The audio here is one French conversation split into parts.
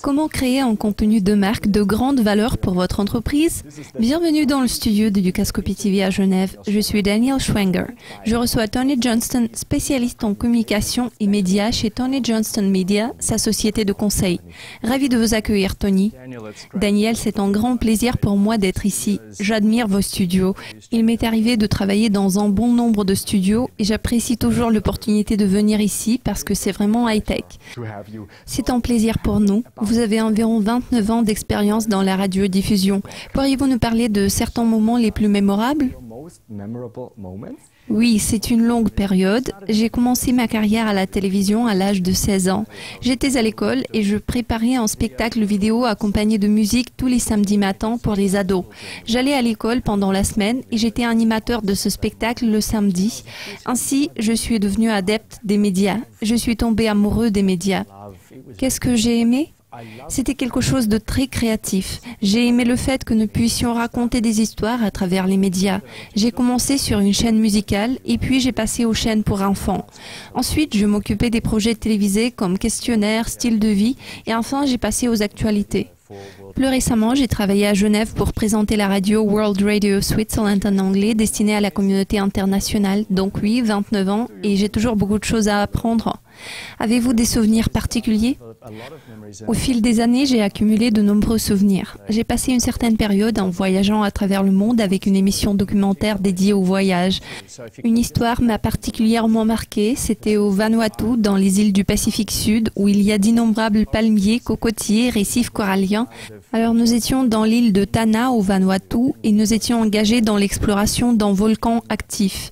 Comment créer un contenu de marque de grande valeur pour votre entreprise? Bienvenue dans le studio de Dukascopy TV à Genève. Je suis Daniel Schwenger. Je reçois Tony Johnston, spécialiste en communication et médias chez Tony Johnston Media, sa société de conseil. Ravi de vous accueillir, Tony. Daniel, c'est un grand plaisir pour moi d'être ici. J'admire vos studios. Il m'est arrivé de travailler dans un bon nombre de studios et j'apprécie toujours l'opportunité de venir ici parce que c'est vraiment high-tech. C'est un plaisir pour nous. Vous avez environ 29 ans d'expérience dans la radiodiffusion. Pourriez-vous nous parler de certains moments les plus mémorables? Oui, c'est une longue période. J'ai commencé ma carrière à la télévision à l'âge de 16 ans. J'étais à l'école et je préparais un spectacle vidéo accompagné de musique tous les samedis matins pour les ados. J'allais à l'école pendant la semaine et j'étais animateur de ce spectacle le samedi. Ainsi, je suis devenu adepte des médias. Je suis tombé amoureux des médias. Qu'est-ce que j'ai aimé? C'était quelque chose de très créatif. J'ai aimé le fait que nous puissions raconter des histoires à travers les médias. J'ai commencé sur une chaîne musicale et puis j'ai passé aux chaînes pour enfants. Ensuite, je m'occupais des projets télévisés comme questionnaires, style de vie et enfin j'ai passé aux actualités. Plus récemment, j'ai travaillé à Genève pour présenter la radio World Radio Switzerland en anglais destinée à la communauté internationale. Donc oui, 29 ans et j'ai toujours beaucoup de choses à apprendre. Avez-vous des souvenirs particuliers? Au fil des années, j'ai accumulé de nombreux souvenirs. J'ai passé une certaine période en voyageant à travers le monde avec une émission documentaire dédiée au voyage. Une histoire m'a particulièrement marquée, c'était au Vanuatu, dans les îles du Pacifique Sud, où il y a d'innombrables palmiers, cocotiers, récifs coralliens. Alors nous étions dans l'île de Tanna au Vanuatu et nous étions engagés dans l'exploration d'un volcan actif.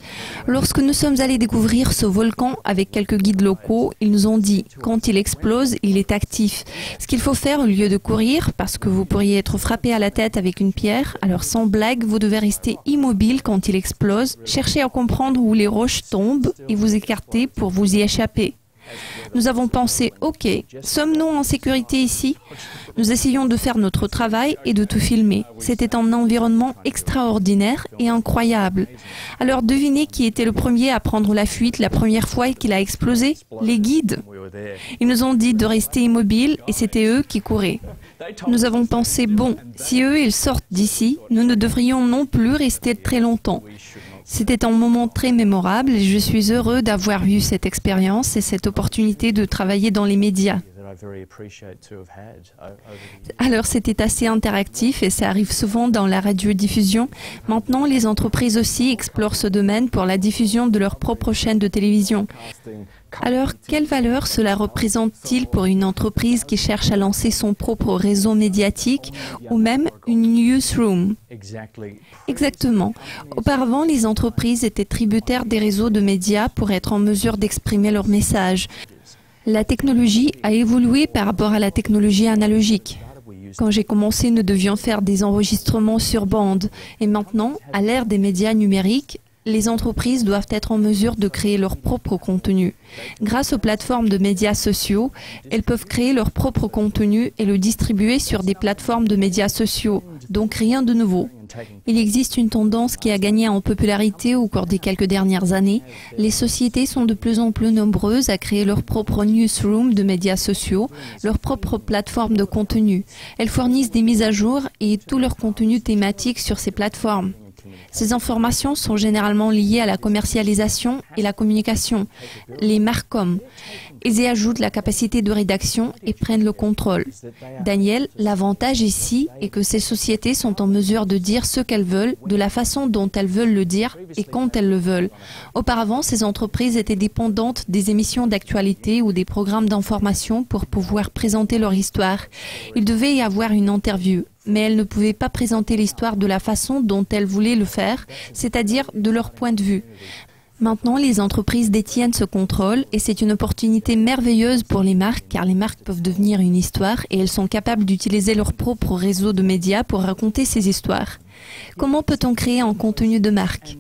Lorsque nous sommes allés découvrir ce volcan avec quelques guides locaux, ils nous ont dit, quand il explose, il est actif. Ce qu'il faut faire au lieu de courir, parce que vous pourriez être frappé à la tête avec une pierre, alors sans blague, vous devez rester immobile quand il explose, chercher à comprendre où les roches tombent et vous écarter pour vous y échapper. Nous avons pensé, ok, sommes-nous en sécurité ici? Nous essayons de faire notre travail et de tout filmer. C'était un environnement extraordinaire et incroyable. Alors devinez qui était le premier à prendre la fuite la première fois qu'il a explosé? Les guides. Ils nous ont dit de rester immobiles et c'était eux qui couraient. Nous avons pensé, bon, si eux ils sortent d'ici, nous ne devrions non plus rester très longtemps. C'était un moment très mémorable et je suis heureux d'avoir eu cette expérience et cette opportunité de travailler dans les médias. Alors c'était assez interactif et ça arrive souvent dans la radiodiffusion. Maintenant, les entreprises aussi explorent ce domaine pour la diffusion de leur propre chaîne de télévision. Alors, quelle valeur cela représente-t-il pour une entreprise qui cherche à lancer son propre réseau médiatique ou même une newsroom? Exactement. Auparavant, les entreprises étaient tributaires des réseaux de médias pour être en mesure d'exprimer leur message. La technologie a évolué par rapport à la technologie analogique. Quand j'ai commencé, nous devions faire des enregistrements sur bande. Et maintenant, à l'ère des médias numériques, les entreprises doivent être en mesure de créer leur propre contenu. Grâce aux plateformes de médias sociaux, elles peuvent créer leur propre contenu et le distribuer sur des plateformes de médias sociaux. Donc rien de nouveau. Il existe une tendance qui a gagné en popularité au cours des quelques dernières années. Les sociétés sont de plus en plus nombreuses à créer leur propre newsroom de médias sociaux, leur propre plateforme de contenu. Elles fournissent des mises à jour et tout leur contenu thématique sur ces plateformes. Ces informations sont généralement liées à la commercialisation et la communication, les marcoms. Ils y ajoutent la capacité de rédaction et prennent le contrôle. Daniel, l'avantage ici est que ces sociétés sont en mesure de dire ce qu'elles veulent, de la façon dont elles veulent le dire et quand elles le veulent. Auparavant, ces entreprises étaient dépendantes des émissions d'actualité ou des programmes d'information pour pouvoir présenter leur histoire. Il devait y avoir une interview, mais elles ne pouvaient pas présenter l'histoire de la façon dont elles voulaient le faire, c'est-à-dire de leur point de vue. Maintenant, les entreprises détiennent ce contrôle et c'est une opportunité merveilleuse pour les marques car les marques peuvent devenir une histoire et elles sont capables d'utiliser leur propre réseau de médias pour raconter ces histoires. Comment peut-on créer un contenu de marque?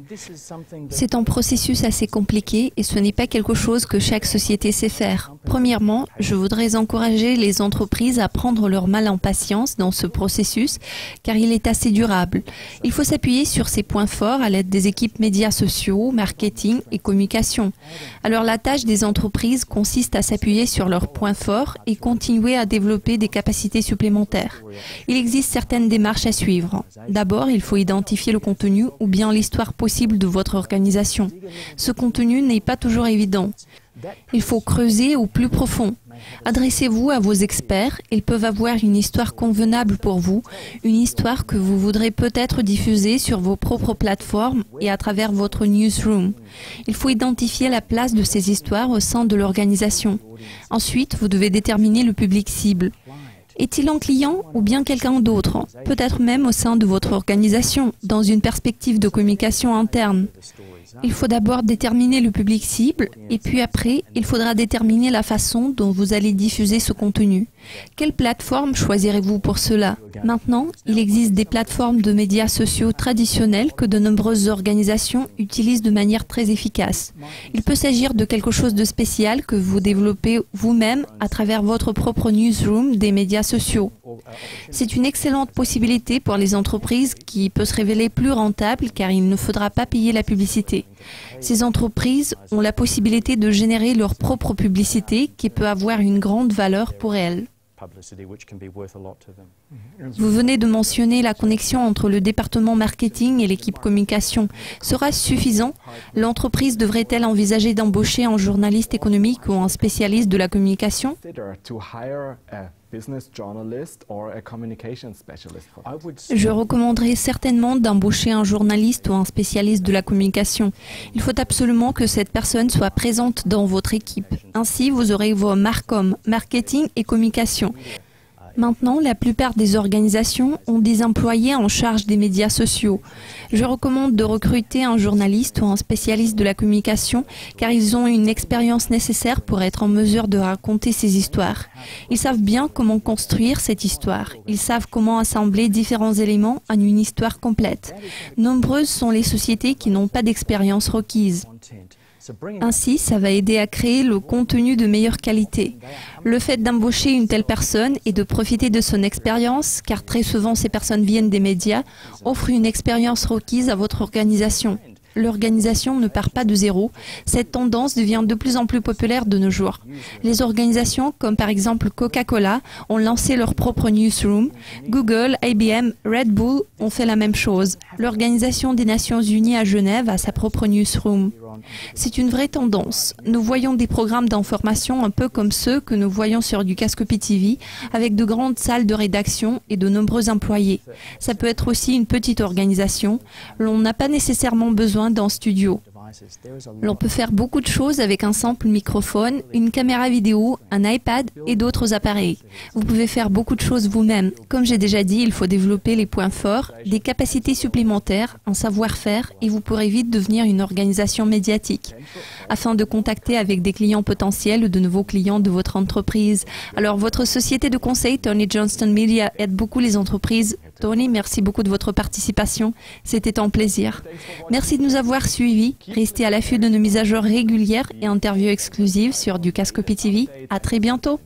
C'est un processus assez compliqué et ce n'est pas quelque chose que chaque société sait faire. Premièrement, je voudrais encourager les entreprises à prendre leur mal en patience dans ce processus car il est assez durable. Il faut s'appuyer sur ses points forts à l'aide des équipes médias sociaux, marketing et communication. Alors la tâche des entreprises consiste à s'appuyer sur leurs points forts et continuer à développer des capacités supplémentaires. Il existe certaines démarches à suivre. D'abord, il faut identifier le contenu ou bien l'histoire possible de votre organisation. Ce contenu n'est pas toujours évident. Il faut creuser au plus profond. Adressez-vous à vos experts, ils peuvent avoir une histoire convenable pour vous, une histoire que vous voudrez peut-être diffuser sur vos propres plateformes et à travers votre newsroom. Il faut identifier la place de ces histoires au sein de l'organisation. Ensuite, vous devez déterminer le public cible. Est-il un client ou bien quelqu'un d'autre? Peut-être même au sein de votre organisation, dans une perspective de communication interne. Il faut d'abord déterminer le public cible et puis après, il faudra déterminer la façon dont vous allez diffuser ce contenu. Quelle plateforme choisirez-vous pour cela? Maintenant, il existe des plateformes de médias sociaux traditionnelles que de nombreuses organisations utilisent de manière très efficace. Il peut s'agir de quelque chose de spécial que vous développez vous-même à travers votre propre newsroom des médias sociaux. C'est une excellente possibilité pour les entreprises qui peut se révéler plus rentable car il ne faudra pas payer la publicité. Ces entreprises ont la possibilité de générer leur propre publicité qui peut avoir une grande valeur pour elles. Vous venez de mentionner la connexion entre le département marketing et l'équipe communication. Sera-ce suffisant? L'entreprise devrait-elle envisager d'embaucher un journaliste économique ou un spécialiste de la communication? Je recommanderais certainement d'embaucher un journaliste ou un spécialiste de la communication. Il faut absolument que cette personne soit présente dans votre équipe. Ainsi, vous aurez vos marcom, marketing et communication. Maintenant, la plupart des organisations ont des employés en charge des médias sociaux. Je recommande de recruter un journaliste ou un spécialiste de la communication car ils ont une expérience nécessaire pour être en mesure de raconter ces histoires. Ils savent bien comment construire cette histoire. Ils savent comment assembler différents éléments en une histoire complète. Nombreuses sont les sociétés qui n'ont pas d'expérience requise. Ainsi, ça va aider à créer le contenu de meilleure qualité. Le fait d'embaucher une telle personne et de profiter de son expérience, car très souvent ces personnes viennent des médias, offre une expérience requise à votre organisation. L'organisation ne part pas de zéro. Cette tendance devient de plus en plus populaire de nos jours. Les organisations comme par exemple Coca-Cola ont lancé leur propre newsroom. Google, IBM, Red Bull ont fait la même chose. L'Organisation des Nations Unies à Genève a sa propre newsroom. C'est une vraie tendance. Nous voyons des programmes d'information un peu comme ceux que nous voyons sur du Cascopi TV, avec de grandes salles de rédaction et de nombreux employés. Ça peut être aussi une petite organisation. L'on n'a pas nécessairement besoin d'un studio. L'on peut faire beaucoup de choses avec un simple microphone, une caméra vidéo, un iPad et d'autres appareils. Vous pouvez faire beaucoup de choses vous-même. Comme j'ai déjà dit, il faut développer les points forts, des capacités supplémentaires, un savoir-faire et vous pourrez vite devenir une organisation médiatique afin de contacter avec des clients potentiels ou de nouveaux clients de votre entreprise. Alors, votre société de conseil Tony Johnston Media aide beaucoup les entreprises. Tony, merci beaucoup de votre participation. C'était un plaisir. Merci de nous avoir suivis. Restez à l'affût de nos mises à jour régulières et interviews exclusives sur du Cascopi TV. À très bientôt.